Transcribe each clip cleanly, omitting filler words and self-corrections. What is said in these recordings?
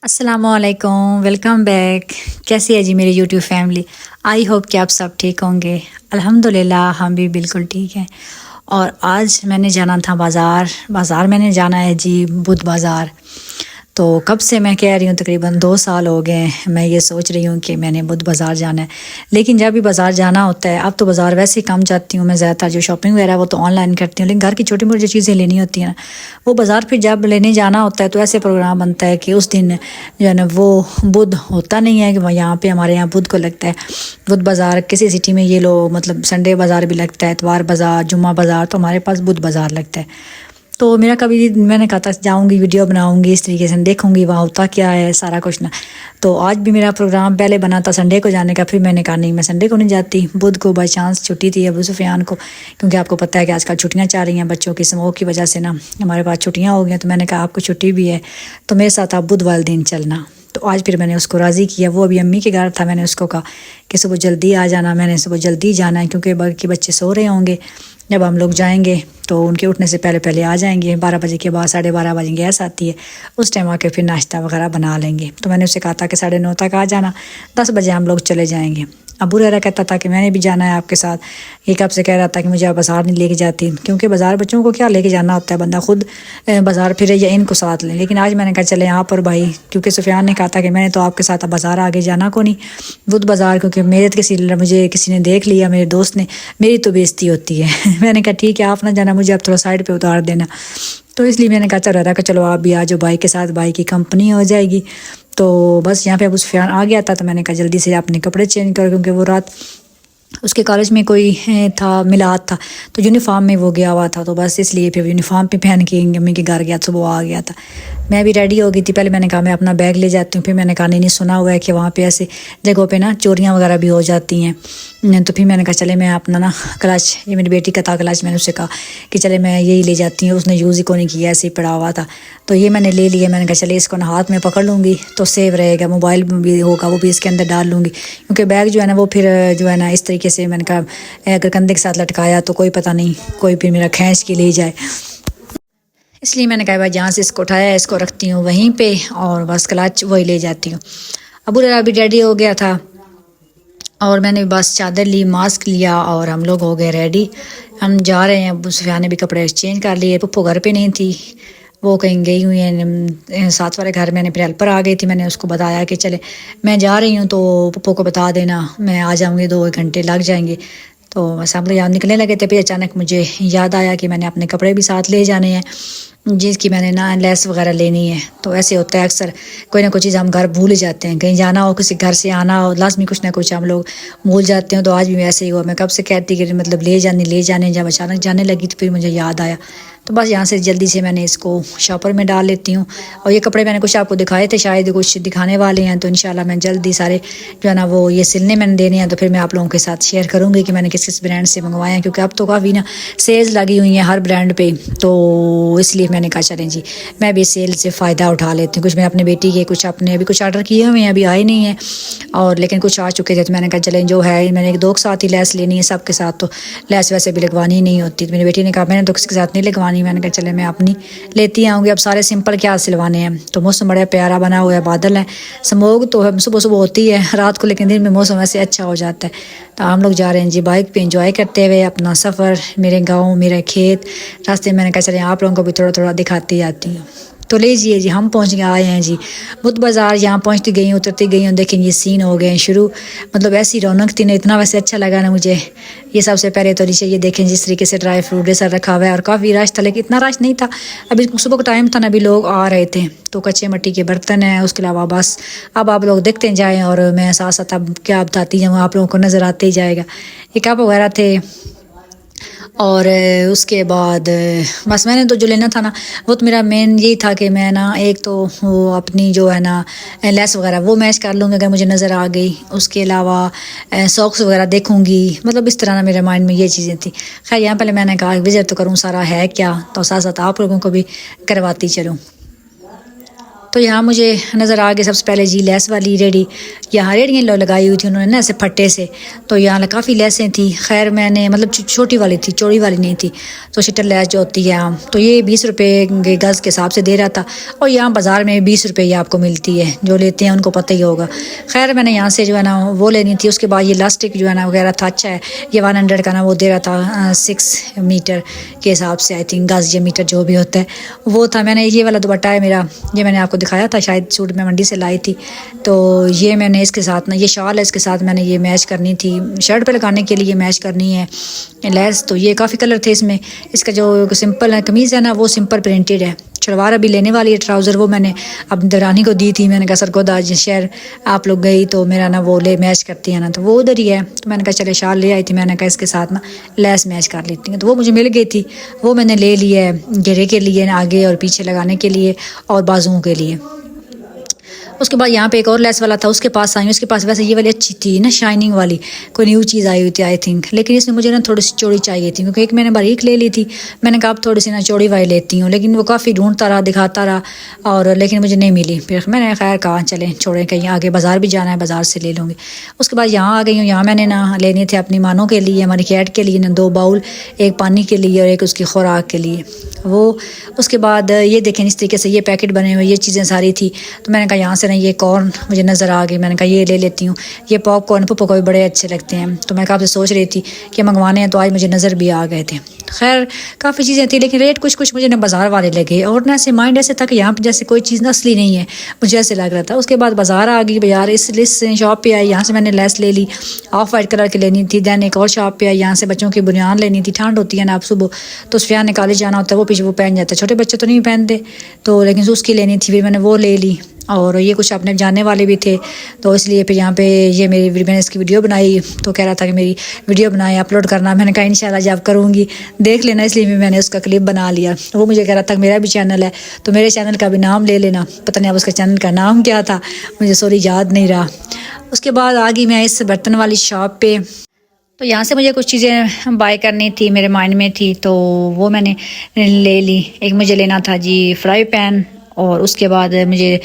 अस्सलामुअलैकुम, welcome back. कैसी है जी मेरी यूट्यूब फैमिली। आई होप कि आप सब ठीक होंगे। अल्हम्दुलिल्लाह हम भी बिल्कुल ठीक हैं। और आज मैंने जाना था बाज़ार मैंने जाना है जी, बुध बाज़ार। तो कब से मैं कह रही हूँ, तकरीबन 2 साल हो गए मैं ये सोच रही हूँ कि मैंने बुध बाज़ार जाना है। लेकिन जब भी बाज़ार जाना होता है, अब तो बाज़ार वैसे ही कम जाती हूँ मैं, ज़्यादातर जो शॉपिंग वगैरह वो तो ऑनलाइन करती हूँ। लेकिन घर की छोटी मोटी जो चीज़ें लेनी होती हैं ना, वो बाज़ार फिर जब लेने जाना होता है तो ऐसे प्रोग्राम बनता है कि उस दिन जो है ना वो बुध होता नहीं है कि वह यहाँ पे हमारे यहाँ बुध को लगता है बुध बाज़ार। किसी सिटी में ये लोग मतलब संडे बाज़ार भी लगता है, इतवार बाज़ार, जुम्मा बाज़ार, तो हमारे पास बुध बाज़ार लगता है। तो मेरा कभी मैंने कहा था जाऊँगी, वीडियो बनाऊँगी, इस तरीके से देखूँगी वहाँ होता क्या है सारा कुछ ना। तो आज भी मेरा प्रोग्राम पहले बना था संडे को जाने का, फिर मैंने कहा नहीं मैं संडे को नहीं जाती, बुध को बाई चांस छुट्टी थी अबू सुफियान को, क्योंकि आपको पता है कि आजकल छुट्टियाँ चल रही हैं बच्चों की स्मोक की वजह से ना, हमारे पास छुट्टियाँ हो गई हैं। तो मैंने कहा आपको छुट्टी भी है तो मेरे साथ आप बुध वाले दिन चलना। तो आज फिर मैंने उसको राज़ी किया। वो अभी अम्मी के घर था, मैंने उसको कहा कि सुबह जल्दी आ जाना, मैंने सुबह जल्दी जाना है क्योंकि बाकी बच्चे सो रहे होंगे। जब हम लोग जाएंगे तो उनके उठने से पहले पहले आ जाएंगे। 12 बजे के बाद 12:30 बजे गैस आती है, उस टाइम आके फिर नाश्ता वगैरह बना लेंगे। तो मैंने उससे कहा था कि 9:30 तक आ जाना, 10 बजे हम लोग चले जाएंगे। अबू रहरा कहता था कि मैंने भी जाना है आपके साथ। ये कब से कह रहा था कि मुझे आप बाज़ार नहीं लेके जाती, क्योंकि बाज़ार बच्चों को क्या लेके जाना होता है, बंदा खुद बाज़ार फिरे या इनको साथ लें। लेकिन आज मैंने कहा चले यहाँ पर भाई, क्योंकि सुफियान ने कहा था कि मैंने तो आपके साथ बाज़ार आगे जाना को नहीं, बुध बाज़ार, क्योंकि मुझे किसी ने देख लिया, मेरे दोस्त ने, मेरी तो बेइज्जती होती है। मैंने कहा ठीक है आप ना जाना, मुझे आप थोड़ा साइड पर उतार देना। तो इसलिए मैंने कहा चल रहा था कि चलो आप भी आ जाओ, भाई के साथ भाई की कंपनी हो जाएगी। तो बस यहाँ पे अबू सुफियान आ गया था, तो मैंने कहा जल्दी से अपने कपड़े चेंज करो, क्योंकि वो रात उसके कॉलेज में कोई था, मिलाद था, तो यूनिफॉर्म में वो गया हुआ था। तो बस इसलिए फिर यूनिफॉर्म पे पहन के अम्मी के घर गया, सुबह आ गया था। मैं भी रेडी हो गई थी। पहले मैंने कहा मैं अपना बैग ले जाती हूँ, फिर मैंने कहा नहीं सुना हुआ है कि वहाँ पे ऐसे जगहों पे ना चोरियाँ वगैरह भी हो जाती हैं। तो फिर मैंने कहा चले मैं अपना ना क्लच, ये मेरी बेटी का था क्लच, मैंने उससे कहा कि चले मैं यही ले जाती हूँ, उसने यूज़ ही को नहीं किया, ऐसे ही पड़ा हुआ था। तो ये मैंने ले लिया। मैंने कहा चले इसको ना हाथ में पकड़ लूँगी तो सेव रहेगा, मोबाइल भी होगा वो भी इसके अंदर डाल लूँगी, क्योंकि बैग जो है ना वो फिर जो है ना इस तरीके से मैंने कहा अगर कंधे के साथ लटकाया तो कोई पता नहीं कोई फिर मेरा खींच के ले जाए। इसलिए मैंने कहा भाई जहाँ से इसको उठाया इसको रखती हूँ वहीं पे, और बस क्लच वही ले जाती हूँ। अबू ररा भी रेडी हो गया था और मैंने बस चादर ली, मास्क लिया और हम लोग हो गए रेडी। हम जा रहे हैं। अबू सुफियान ने भी कपड़े एक्सचेंज कर लिए। पप्पो घर पे नहीं थी, वो कहीं गई हुई है साथ वाले घर। मैंने फिर हेल्पर आ गई थी, मैंने उसको बताया कि चले मैं जा रही हूँ तो पप्पो को बता देना मैं आ जाऊँगी, 2 घंटे लग जाएंगे। तो बस हम लोग यहाँ निकलने लगे थे, फिर अचानक मुझे याद आया कि मैंने अपने कपड़े भी साथ ले जाने हैं, जिसकी मैंने ना लेस वगैरह लेनी है। तो ऐसे होता है अक्सर कोई ना कोई चीज़ हम घर भूल जाते हैं, कहीं जाना हो, किसी घर से आना हो, लाजमी कुछ ना कुछ हम लोग भूल जाते हैं। तो आज भी वैसे ही हुआ। मैं कब से कहती कि मतलब ले जाने, जब अचानक जाने लगी तो फिर मुझे याद आया। तो बस यहाँ से जल्दी से मैंने इसको शॉपर में डाल लेती हूँ। और ये कपड़े मैंने कुछ आपको दिखाए थे, शायद कुछ दिखाने वाले हैं, तो इंशाल्लाह मैं जल्दी सारे जो है ना वो ये सिलने मैंने देने हैं, तो फिर मैं आप लोगों के साथ शेयर करूँगी कि मैंने किस किस ब्रांड से मंगवाए हैं, क्योंकि अब तो काफ़ी ना सेल्स लगी हुई हैं हर ब्रांड पे। तो इसलिए मैंने कहा चलें जी मैं भी सेल से फ़ायदा उठा लेती हूँ। कुछ मैं अपने बेटी के, कुछ अपने अभी कुछ ऑर्डर किए हुए हैं, अभी आए नहीं हैं, और लेकिन कुछ आ चुके थे। तो मैंने कहा चलें जो है, मैंने 1-2 के साथ ही लैस लेनी है, सबके साथ तो लैस वैसे भी लगवानी नहीं होती। तो मेरी बेटी ने कहा मैंने तो किसी के साथ नहीं लगवानी। मैंने कहा चले मैं अपनी लेती आऊँगी, अब सारे सिंपल क्या सिलवाने हैं। तो मौसम बड़ा प्यारा बना हुआ है, बादल है, स्मोक तो सुबह सुबह होती है रात को, लेकिन दिन में मौसम ऐसे अच्छा हो जाता है। तो हम लोग जा रहे हैं जी बाइक पे इंजॉय करते हुए अपना सफ़र, मेरे गाँव, मेरे खेत, रास्ते। मैंने कहा चले आप लोगों को भी थोड़ा थोड़ा दिखाती जाती हूँ। तो लीजिए जी हम पहुंच गए, आए हैं जी बुध बाज़ार। यहाँ पहुंचती गई हूँ, उतरती गई हूँ, देखें ये सीन हो गए हैं शुरू। मतलब ऐसी रौनक थी ना, इतना वैसे अच्छा लगा ना मुझे। ये सबसे पहले तो नीचे ये देखें जिस तरीके से ड्राई फ्रूट जैसा रखा हुआ है, और काफ़ी रश था, लेकिन इतना रश नहीं था। अभी सुबह का टाइम था ना, अभी लोग आ रहे थे। तो कच्चे मिट्टी के बर्तन हैं, उसके अलावा बस अब आप लोग देखते जाएँ और मैं साथ साथ अब क्या बताती जाऊँ, आप लोगों को नज़र आते ही जाएगा। ये कप वगैरह थे, और उसके बाद बस मैंने तो जो लेना था ना वो तो मेरा मेन यही था कि मैं ना एक तो वो अपनी जो है ना लेस वगैरह वो मैच कर लूँगी अगर मुझे नज़र आ गई। उसके अलावा सॉक्स वगैरह देखूँगी, मतलब इस तरह ना मेरे माइंड में ये चीज़ें थी। खैर यहाँ पहले मैंने कहा विज़िट तो करूँ सारा है क्या, तो साथ साथ आप लोगों को भी करवाती चलूँ। तो यहाँ मुझे नज़र आ गई सबसे पहले जी लेस वाली रेडी। यहाँ रेडियाँ लगाई हुई थी उन्होंने ना ऐसे फट्टे से, तो यहाँ काफ़ी लेसें थी। खैर मैंने मतलब छोटी वाली थी, चौड़ी वाली नहीं थी। तो शटर लेस जो होती है आम, तो ये 20 रुपये गज़ के हिसाब से दे रहा था। और यहाँ बाज़ार में 20 रुपये ये आपको मिलती है, जो लेते हैं उनको पता ही होगा। खैर मैंने यहाँ से जो है ना वो लेनी थी। उसके बाद ये लास्टिक जो है ना वगैरह था, अच्छा है। ये 100 का ना वो दे रहा था 6 मीटर के हिसाब से, आई थिंक गज़ या मीटर जो भी होता है वो था। मैंने ये वाला दुपट्टा है मेरा, ये मैंने आपको दिखाया था शायद, सूट मैं मंडी से लाई थी। तो ये मैंने इसके साथ ना, ये शॉल है, इसके साथ मैंने ये मैच करनी थी, शर्ट पे लगाने के लिए मैच करनी है लेस। तो ये काफ़ी कलर थे इसमें। इसका जो सिंपल है कमीज़ है ना वो सिंपल प्रिंटेड है। शलवार अभी लेने वाली है, ट्राउज़र वो मैंने अब दरानी को दी थी। मैंने कहा सर को आज शहर आप लोग गई तो मेरा ना वो ले मैच करती है ना, तो वो उधर ही है। तो मैंने कहा चले शाल ले आई थी, मैंने कहा इसके साथ ना लेस मैच कर लेती हैं। तो वो मुझे मिल गई थी, वो मैंने ले ली है घेरे के लिए, आगे और पीछे लगाने के लिए और बाजुओं के लिए। उसके बाद यहाँ पे एक और लेस वाला था, उसके पास आई। उसके पास वैसे ये वाली अच्छी थी ना, शाइनिंग वाली, कोई न्यू चीज़ आई हुई थी आई थिंक। लेकिन इसमें मुझे ना थोड़ी सी चौड़ी चाहिए थी, क्योंकि एक मैंने बारीक ले ली थी। मैंने कहा अब थोड़ी सी ना चौड़ी वाली लेती हूँ, लेकिन वो काफ़ी ढूंढता रहा, दिखाता रहा, और लेकिन मुझे नहीं मिली। फिर मैंने खैर कहा चलें छोड़ें, कहीं आगे बाज़ार भी जाना है, बाज़ार से ले लूँगी। उसके बाद यहाँ आ गई हूँ। यहाँ मैंने ना लेने थे अपनी मानों के लिए, हमारी कैट के लिए ना 2 बाउल, एक पानी के लिए और एक उसकी खुराक के लिए वो। उसके बाद ये देखें इस तरीके से ये पैकेट बने हुए, ये चीज़ें सारी थी। तो मैंने कहा यहाँ से ना ये कॉर्न मुझे नज़र आ गई, मैंने कहा ये ले लेती हूँ। ये पॉपकॉर्न पप्पो को भी बड़े अच्छे लगते हैं, तो मैं काफ़ी सोच रही थी कि मंगवाने हैं, तो आज मुझे नज़र भी आ गए थे। खैर काफ़ी चीज़ें थी, लेकिन रेट कुछ कुछ मुझे ना बाज़ार वाले लगे, और ना ऐसे माइंड ऐसे था कि यहाँ पे जैसे कोई चीज़ ना असली नहीं है, मुझे ऐसे लग रहा था। उसके बाद बाज़ार आ गई, बाजार इस शॉप पे आई, यहाँ से मैंने लेस ले ली, ऑफ वाइट कलर की लेनी थी। दैन एक और शॉप पे आई, यहाँ से बच्चों की बुनियान लेनी थी। ठंड होती है ना, आप सुबह तो सुफियान ने कॉलेज जाना होता है, वो पीछे वो पहन जाता है, छोटे बच्चे तो नहीं पहनते, तो लेकिन उसकी लेनी थी, फिर मैंने वो ले ली। और ये कुछ अपने जानने वाले भी थे, तो इसलिए फिर यहाँ पे ये मैंने इसकी वीडियो बनाई। तो कह रहा था कि मेरी वीडियो बनाए, अपलोड करना। मैंने कहा इंशाल्लाह जब करूँगी देख लेना, इसलिए भी मैंने उसका क्लिप बना लिया। वो मुझे कह रहा था मेरा भी चैनल है, तो मेरे चैनल का भी नाम ले लेना। पता नहीं अब उसका चैनल का नाम क्या था, मुझे सॉरी याद नहीं रहा। उसके बाद आ गई मैं इस बर्तन वाली शॉप पे। तो यहाँ से मुझे कुछ चीज़ें बाय करनी थी, मेरे माइंड में थी, तो वो मैंने ले ली। एक मुझे लेना था जी फ्राई पैन, और उसके बाद मुझे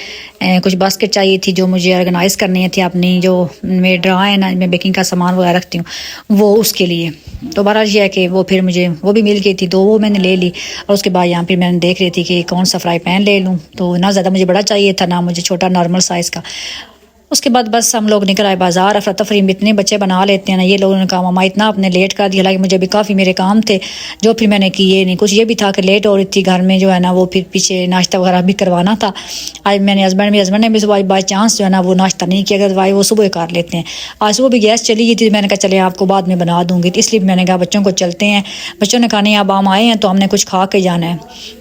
कुछ बास्केट चाहिए थी जो मुझे ऑर्गेनाइज़ करनी थी अपनी, जो मेरे ड्रा है ना, मैं बेकिंग का सामान वगैरह रखती हूँ, वो उसके लिए। तो बहरहाल ये है कि वो फिर मुझे वो भी मिल गई थी, तो वो मैंने ले ली। और उसके बाद यहाँ फिर मैंने देख रही थी कि कौन सा फ्राई पैन ले लूँ, तो ना ज़्यादा मुझे बड़ा चाहिए था, ना मुझे छोटा नॉर्मल साइज़ का। उसके बाद बस हम लोग निकल आए बाज़ार। अफरा तफरी में इतने बच्चे बना लेते हैं ना, ये लोगों ने कहा मामा इतना आपने लेट कर दिया। हालांकि मुझे भी काफ़ी मेरे काम थे जो फिर मैंने किए नहीं। कुछ ये भी था कि लेट हो रही थी घर में जो है ना, वो फिर पीछे नाश्ता वगैरह भी करवाना था। आज मैंने हस्बैंड ने भी सुबह बाई चांस जो है ना वो नाश्ता नहीं किया, अगर भाई वो सुबह कर लेते हैं। आज सुबह भी गैस चली गई थी, मैंने कहा चले आपको बाद में बना दूँगी, तो इसलिए मैंने कहा बच्चों को चलते हैं। बच्चों ने कहा नहीं अब हम आए हैं तो हमने कुछ खा के जाना है।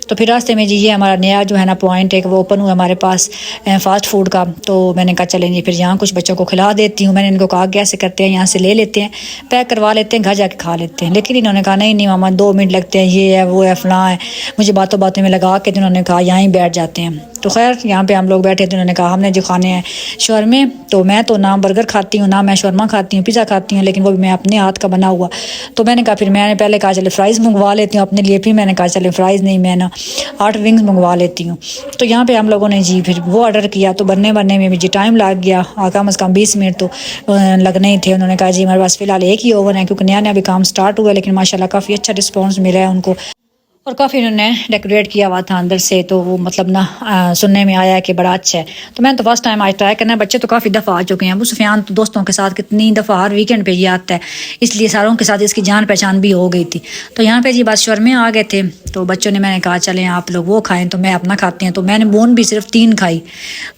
तो फिर रास्ते में जी ये हमारा नया जो है ना पॉइंट एक वो ओपन हुआ हमारे पास फास्ट फूड का। तो मैंने कहा चलें जी फिर यहाँ कुछ बच्चों को खिला देती हूँ। मैंने इनको कहा कैसे करते हैं, यहाँ से ले लेते हैं, पैक करवा लेते हैं, घर जाके खा लेते हैं। लेकिन इन्होंने कहा नहीं नहीं मामा 2 मिनट लगते हैं, ये है वो है फलां है। मुझे बातों बातों में लगा के उन्होंने कहा यहाँ ही बैठ जाते हैं। तो खैर यहाँ पे हम लोग बैठे, तो उन्होंने कहा हमने जो खाने हैं शौरमे, तो मैं तो ना बर्गर खाती हूँ, ना मैं शौरमा खाती हूँ, पिज़्ज़ा खाती हूँ, लेकिन वो भी मैं अपने हाथ का बना हुआ। तो मैंने कहा फिर मैंने पहले कहा चले फ्राइज़ मंगवा लेती हूँ अपने लिए, फिर मैंने कहा चले फ्राइज़ नहीं, मैं ना 8 विंग्स मंगवा लेती हूँ। तो यहाँ पे हम लोगों ने जी फिर वो ऑर्डर किया, तो बनने में भी जी टाइम लग गया, कम से कम 20 मिनट तो लगने ही थे। उन्होंने कहा जी हमारे पास फ़िलहाल एक ही ओवन है, क्योंकि नया नया भी काम स्टार्ट हुआ, लेकिन माशाल्लाह काफ़ी अच्छा रिस्पॉन्स मिला है उनको, और काफ़ी उन्होंने डेकोरेट किया हुआ था अंदर से। तो वो मतलब ना सुनने में आया कि बड़ा अच्छा है। तो मैंने तो फर्स्ट टाइम आज ट्राई करना है। बच्चे तो काफ़ी दफ़ा आ चुके हैं। अबू सुफियान तो दोस्तों के साथ कितनी दफ़ा हर वीकेंड पे ये आता है, इसलिए सारों के साथ इसकी जान पहचान भी हो गई थी। तो यहाँ पे जी बात शौरमे आ गए थे, तो बच्चों ने मैंने कहा चलें आप लोग वो खाएँ, तो मैं अपना खाते हैं। तो मैंने बोन भी सिर्फ 3 खाई,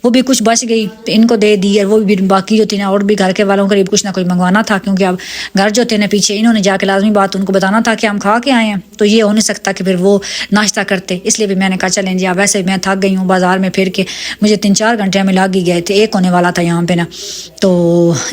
वो भी कुछ बच गई तो इनको दे दी, और वो भी बाकी जो थी ना और भी घर के वालों करीब कुछ ना कुछ मंगवाना था, क्योंकि अब घर जो थे ना पीछे, इन्होंने जाके लाजमी बात उनको बताना था कि हम खा के आए हैं। तो ये हो नहीं सकता कि फिर वो नाश्ता करते, इसलिए भी मैंने कहा चलें जी। अब वैसे मैं थक गई हूँ बाजार में फिर के, मुझे 3-4 घंटे में लग ही गए थे, 1 होने वाला था यहाँ पे ना। तो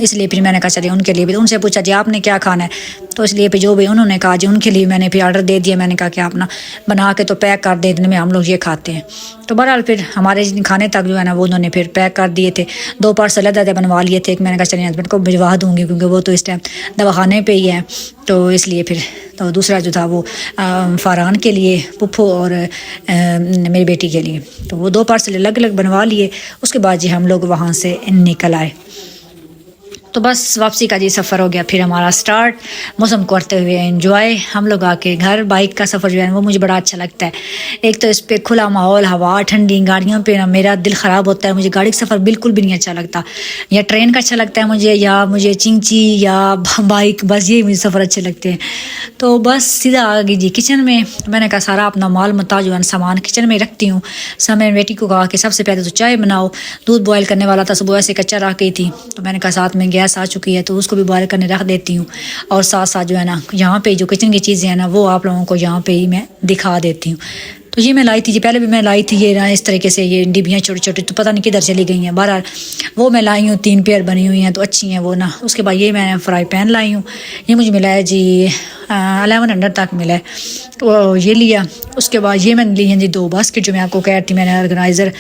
इसलिए फिर मैंने कहा चलिए उनके लिए भी, उनसे पूछा जी आपने क्या खाना है, तो इसलिए फिर जो भी उन्होंने कहा जी उनके लिए मैंने फिर ऑर्डर दे दिया। मैंने कहा कि आप ना बना के तो पैक कर दे, इतने में हम लोग ये खाते हैं। तो बहरहाल फिर हमारे खाने तक जो है ना वो उन्होंने फिर पैक कर दिए थे। 2 पार्सल अलग बनवा लिए थे। एक मैंने कहा चलिए हस्बैंड को भिजवा दूँगी क्योंकि वो तो इस टाइम दवाखाने पे ही है, तो इसलिए फिर तो दूसरा जो था वो फ़रहान के लिए, पुप्पो और मेरी बेटी के लिए, तो वो 2 पार्सल अलग अलग बनवा लिए। उसके बाद जी हम लोग वहाँ से निकल आए। तो बस वापसी का जी सफ़र हो गया फिर हमारा स्टार्ट, मौसम को करते हुए एंजॉय। हम लोग आके घर, बाइक का सफ़र जो है वो मुझे बड़ा अच्छा लगता है। एक तो इस पे खुला माहौल, हवा ठंडी, गाड़ियों पे ना मेरा दिल ख़राब होता है, मुझे गाड़ी का सफ़र बिल्कुल भी नहीं अच्छा लगता। या ट्रेन का अच्छा लगता है मुझे, या मुझे चिंची या बाइक, बस ये मुझे सफ़र अच्छे लगते हैं। तो बस सीधा आ गई जी किचन में। मैंने कहा सारा अपना माल मता जो है सामान किचन में रखती हूँ। सब मैंने बेटी को कहा कि सबसे पहले तो चाय बनाओ। दूध बॉयल करने वाला था, सुबह ऐसे कच्चा रख गई थी, तो मैंने कहा साथ में गैस आ चुकी है तो उसको भी बॉयल करने रख देती हूँ। और साथ साथ जो है ना यहाँ पे जो किचन की चीज़ें हैं ना वो आप लोगों को यहाँ पे ही मैं दिखा देती हूँ। तो ये मैं लाई थी जी, पहले भी मैं लाई थी ये ना इस तरीके से, ये डिब्बियाँ छोटी छोटी, तो पता नहीं किधर चली गई हैं। बहरहाल वो मैं लाई हूँ, 3 पेयर बनी हुई हैं तो अच्छी हैं वो ना। उसके बाद ये मैं फ्राई पैन लाई हूँ, ये मुझे मिला है जी 1100 तक मिला है, तो ये लिया। उसके बाद ये मैंने ली हैं जी 2 बास्केट, जो मैं आपको कह रही थी मैंने ऑर्गेनाइज़र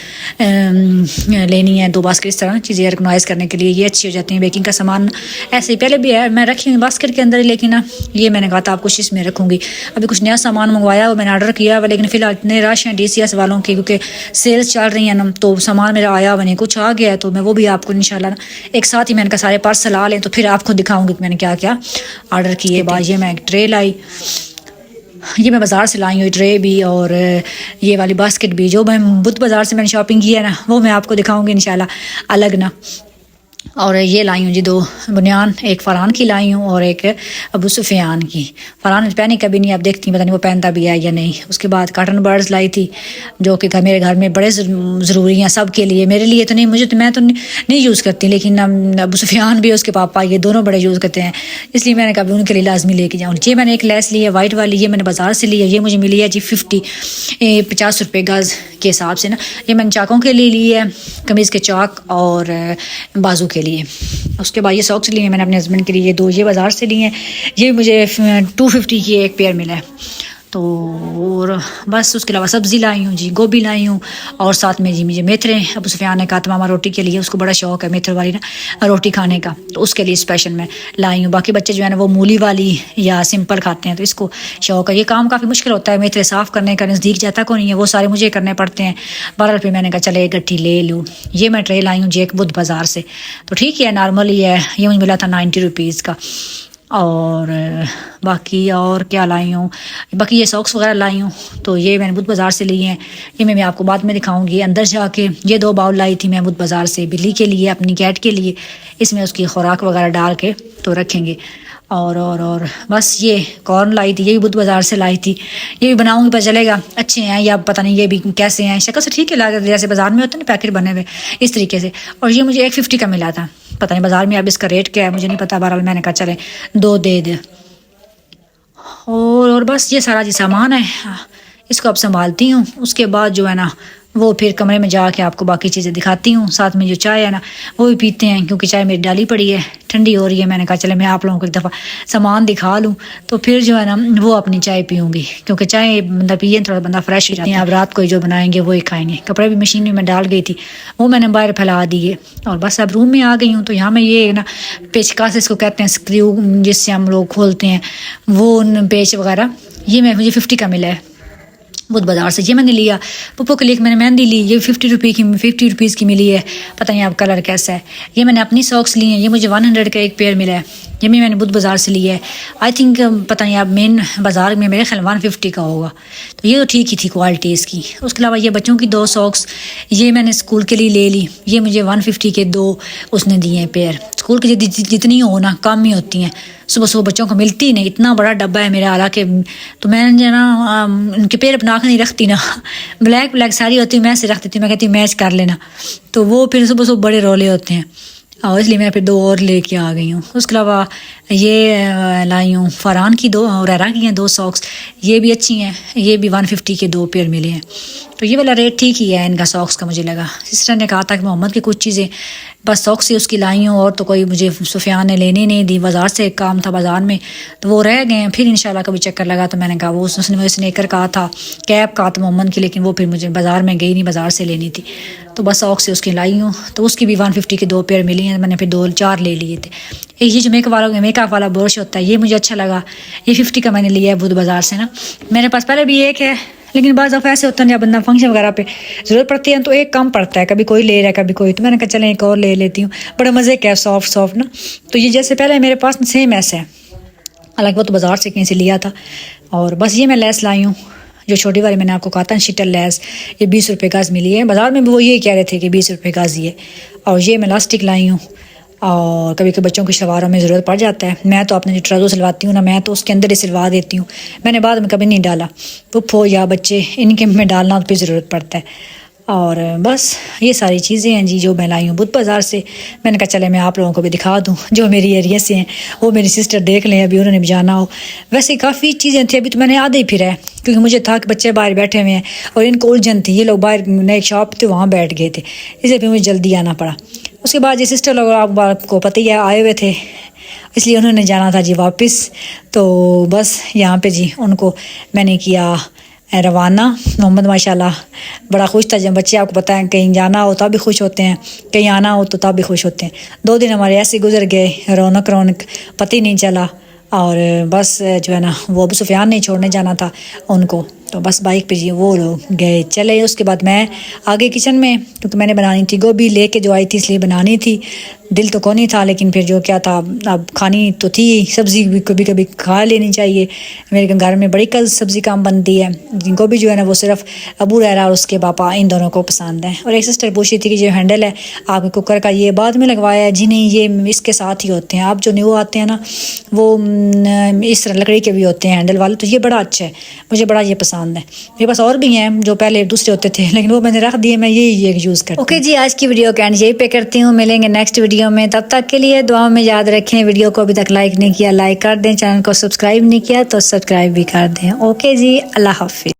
लेनी है। 2 बास्केट इस तरह चीज़ें ऑर्गेनाइज़ करने के लिए, ये अच्छी हो जाती हैं। बेकिंग का सामान ऐसे ही पहले भी है, मैं रखी हुई बास्केट के अंदर ही, लेकिन ना ये मैंने कहा था आपको इसमें रखूँगी। अभी कुछ नया सामान मंगवाया वो मैंने ऑर्डर किया हुआ, लेकिन फ़िलहाल इतने रश हैं DCS वालों की, क्योंकि सेल्स चल रही हैं ना, तो सामान मेरा आया हुआ नहीं, कुछ आ गया है, तो मैं वो भी आपको इंशाल्लाह एक साथ ही मैंने कहा सारे पार्सल आ लें तो फिर आपको दिखाऊंगी कि मैंने क्या क्या ऑर्डर किए। बाद ये मैं एक ट्रे लाई, ये मैं बाज़ार से लाई हुई ट्रे भी, और ये वाली बास्केट भी जो मैं बुद्ध बाज़ार से मैंने शॉपिंग की है ना वो मैं आपको दिखाऊंगी इंशाल्लाह अलग ना। और ये लाई हूँ जी 2 बुनियान, एक फ़रहान की लाई हूँ और एक अबू सुफियान की। फ़रहान पहनी कभी नहीं, आप देखती पता नहीं वो पहनता भी है या नहीं। उसके बाद कॉटन बर्ड्स लाई थी जो कि मेरे घर में बड़े ज़रूरी हैं सब के लिए, मेरे लिए तो नहीं, मुझे तो मैं तो नहीं यूज़ करती, लेकिन अबू सुफियान भी उसके पापा ये दोनों बड़े यूज़ करते हैं, इसलिए मैंने कभी उनके लिए लाजमी लेके जाऊँ। ये मैंने एक लेस ली है वाइट वाली, ये मैंने बाज़ार से ली है, ये मुझे मिली है जी 50 रुपये गज़ के हिसाब से ना। ये मैंने चाकों के लिए ली है, कमीज़ के चाक और बाजू के लिए। उसके बाद ये सॉक्स लिए मैंने अपने हस्बैंड के लिए, 2 ये बाज़ार से लिए हैं, ये मुझे 250 की एक पेयर मिला है। तो और बस उसके अलावा सब्ज़ी लाई हूँ जी, गोभी लाई हूँ, और साथ में जी मुझे मेथरे, अबू सुफियान ने कहा था मामा रोटी के लिए, उसको बड़ा शौक है मेथर वाली ना रोटी खाने का, तो उसके लिए स्पेशल मैं लाई हूँ। बाकी बच्चे जो है ना वो मूली वाली या सिंपल खाते हैं, तो इसको शौक है। ये काम काफ़ी मुश्किल होता है, मेथरे साफ़ करने का नज़दीक जाता को नहीं है, वो सारे मुझे करने पड़ते हैं। बहरहाल फिर मैंने कहा चले एक गट्ठी ले लूँ। ये मैं ट्रे लाई हूँ जी एक बुद्ध बाज़ार से, तो ठीक है नॉर्मल ही है, ये मुझे मिला था 90 रुपीज़ का। और बाकी और क्या लाई हूँ, बाकी ये सॉक्स वगैरह लाई हूँ, तो ये मैंने बुद्ध बाज़ार से लिए हैं, ये मैं आपको बाद में दिखाऊंगी अंदर जाके। ये 2 बाउल लाई थी मैं बुद्ध बाज़ार से, बिल्ली के लिए, अपनी कैट के लिए, इसमें उसकी खुराक वगैरह डाल के तो रखेंगे। और बस ये कॉर्न लाई थी, ये भी बुद्ध बाज़ार से लाई थी, ये भी बनाऊंगी पता चलेगा अच्छे हैं या पता नहीं ये भी कैसे हैं। शक्ल से ठीक है लग रहा, जैसे बाज़ार में होते हैं ना पैकेट बने हुए इस तरीके से। और ये मुझे 150 का मिला था, पता नहीं बाज़ार में अब इसका रेट क्या है मुझे नहीं पता। बहरहाल मैंने कहा चले 2 दे दे। और बस ये सारा जी सामान है, इसको अब संभालती हूँ। उसके बाद जो है ना वो फिर कमरे में जाके आपको बाकी चीज़ें दिखाती हूँ। साथ में जो चाय है ना वो भी पीते हैं, क्योंकि चाय मेरी डाली पड़ी है, ठंडी हो रही है। मैंने कहा चले मैं आप लोगों को एक दफ़ा सामान दिखा लूँ, तो फिर जो है ना वो अपनी चाय पीऊँगी, क्योंकि चाय बंदा पिए थोड़ा बंदा फ्रेश हो जाता है। आप रात को जो बनाएंगे वही खाएंगे। कपड़े भी मशीन में मैं डाल गई थी, वो मैंने बाहर फैला दिए, और बस अब रूम में आ गई हूँ। तो यहाँ मैं ये ना पेचकस इसको कहते हैं, स्क्रू जिससे हम लोग खोलते हैं, वो पेच वगैरह, ये मुझे 50 का मिला है बुद्ध बाज़ार से। ये मैंने लिया पप्पो के लिए, मैंने मेहंदी ली, ये 50 रुपीज़ की मिली है, पता नहीं आप कलर कैसा है। ये मैंने अपनी सॉक्स ली हैं, ये मुझे 100 का एक पेयर मिला है, ये भी मैंने बुद्ध बाज़ार से लिया है। आई थिंक पता नहीं आप मेन बाज़ार में मेरे ख्याल 150 का होगा, तो ये तो ठीक ही थी क्वालिटी इसकी। उसके अलावा ये बच्चों की 2 सॉक्स ये मैंने स्कूल के लिए ले ली, ये मुझे 150 के 2 उसने दिए हैं पेयर। स्कूल की जितनी हो ना कम ही होती हैं, सुबह सुबह बच्चों को मिलती ही नहीं, इतना बड़ा डब्बा है मेरा, हालांकि तो मैं जो ना उनके पेयर बना के नहीं रखती ना, ब्लैक साड़ी होती मैं से रख देती हूँ, मैं कहती हूँ मैच कर लेना, तो वो फिर सुबह सुबह बड़े रोले होते हैं। और इसलिए मैं फिर 2 और लेके आ गई हूँ। उसके अलावा ये लाई हूँ फरहान की 2 और रहरा की हैं 2 सॉक्स, ये भी अच्छी हैं। ये भी 150 के 2 पेयर मिले हैं, तो ये वाला रेट ठीक ही है इनका सॉक्स का मुझे लगा। सिस्टर ने कहा था कि मोहम्मद की कुछ चीज़ें बस सॉक्स से उसकी लाई हूँ और तो कोई मुझे सुफियान ने लेनी नहीं दी। बाज़ार से एक काम था बाज़ार में, तो वो रह गए हैं। फिर इंशाल्लाह कभी चक्कर लगा तो मैंने कहा वो उसने मुझे स्नेकर कहा था, कैप कहा था मोहम्मद की, लेकिन वो फिर मुझे बाज़ार में गई नहीं, बाज़ार से लेनी थी, तो बस सॉक्स से उसकी लाई हूँ। तो उसकी भी 150 के 2 पेयर मिली हैं, मैंने फिर 2-4 ले लिए थे। ये जो मेकअप वाला ब्रश होता है ये मुझे अच्छा लगा, ये 50 का मैंने लिया है बुध बाज़ार से ना। मेरे पास पहले भी एक है, लेकिन बाज़ दफ़ा ऐसे होता है जब बंदा फंक्शन वगैरह पे ज़रूरत पड़ती है तो एक कम पड़ता है, कभी कोई ले रहा है कभी कोई, तो मैंने कहा चलें एक और ले लेती हूँ। बड़ा मज़े का है, सॉफ्ट सॉफ्ट ना। तो ये जैसे पहले मेरे पास सेम ऐसा है, हालांकि वो तो बाज़ार से कहीं से लिया था। और बस ये मैं लेस लाई हूँ जो छोटी वाली मैंने आपको कहा था शीटल लेस, ये 20 रुपये गज़ मिली है। बाज़ार में भी वो ये कह रहे थे कि 20 रुपये गज़ ही है। और ये मैं इलास्टिक लाई हूँ, और कभी कभी बच्चों की शलवारों में ज़रूरत पड़ जाता है। मैं तो अपने जो ट्राउज़र सिलवाती हूँ ना, मैं तो उसके अंदर ही सिलवा देती हूँ, मैंने बाद में कभी नहीं डाला। पुप्पो या बच्चे इनके में डालना तो फिर ज़रूरत पड़ता है। और बस ये सारी चीज़ें हैं जी जो मैं लाई हूँ बुध बाज़ार से। मैंने कहा चले मैं आप लोगों को भी दिखा दूँ, जो मेरी एरिया से हैं वो मेरी सिस्टर देख लें, अभी उन्होंने भी जाना हो। वैसे काफ़ी चीज़ें थी, अभी तो मैंने आधे ही फिरा है क्योंकि मुझे था कि बच्चे बाहर बैठे हुए हैं और इनको उलझन थी, ये लोग बाहर नए शॉप थे वहाँ बैठ गए थे, इसलिए फिर मुझे जल्दी आना पड़ा। उसके बाद ये सिस्टर लोग आपको पता ही है आए हुए थे, इसलिए उन्होंने जाना था जी वापस। तो बस यहाँ पे जी उनको मैंने किया रवाना। मोहम्मद माशाल्लाह बड़ा खुश था, जब बच्चे आपको पता है कहीं जाना हो तब भी खुश होते हैं, कहीं आना हो तो तब भी खुश होते हैं। 2 दिन हमारे ऐसे गुजर गए, रौनक पता ही नहीं चला। और बस जो है ना वो अबू सुफियान नहीं छोड़ने जाना था उनको, तो बस बाइक पे जी वो लोग गए चले। उसके बाद मैं आगे किचन में, क्योंकि मैंने बनानी थी गोभी लेके जो आई थी इसलिए बनानी थी, दिल तो कौन ही था, लेकिन फिर जो क्या था अब खानी तो थी, सब्ज़ी भी कभी कभी खा लेनी चाहिए। मेरे घर में बड़ी कल सब्ज़ी काम बनती है, गोभी जो है ना वो सिर्फ अबू रहरा और उसके पापा इन दोनों को पसंद है। और एक सिस्टर पूछी थी कि जो हैंडल है आपके कुकर का ये बाद में लगवाया है जी? नहीं, ये इसके साथ ही होते हैं। आप जो न्यू आते हैं ना वो इस तरह लकड़ी के भी होते हैं हैंडल वाले, तो ये बड़ा अच्छा है, मुझे बड़ा ये पसंद है। मेरे पास और भी हैं जो पहले दूसरे होते थे लेकिन वो मैंने रख दिए, मैं यही एक यूज़ करती हूँ। ओके जी, आज की वीडियो का एंड यही पे करती हूँ, मिलेंगे नेक्स्ट वीडियो में, तब तक के लिए दुआ में याद रखें। वीडियो को अभी तक लाइक नहीं किया लाइक कर दें, चैनल को सब्सक्राइब नहीं किया तो सब्सक्राइब भी कर दें। ओके जी, अल्लाह हाफिज़।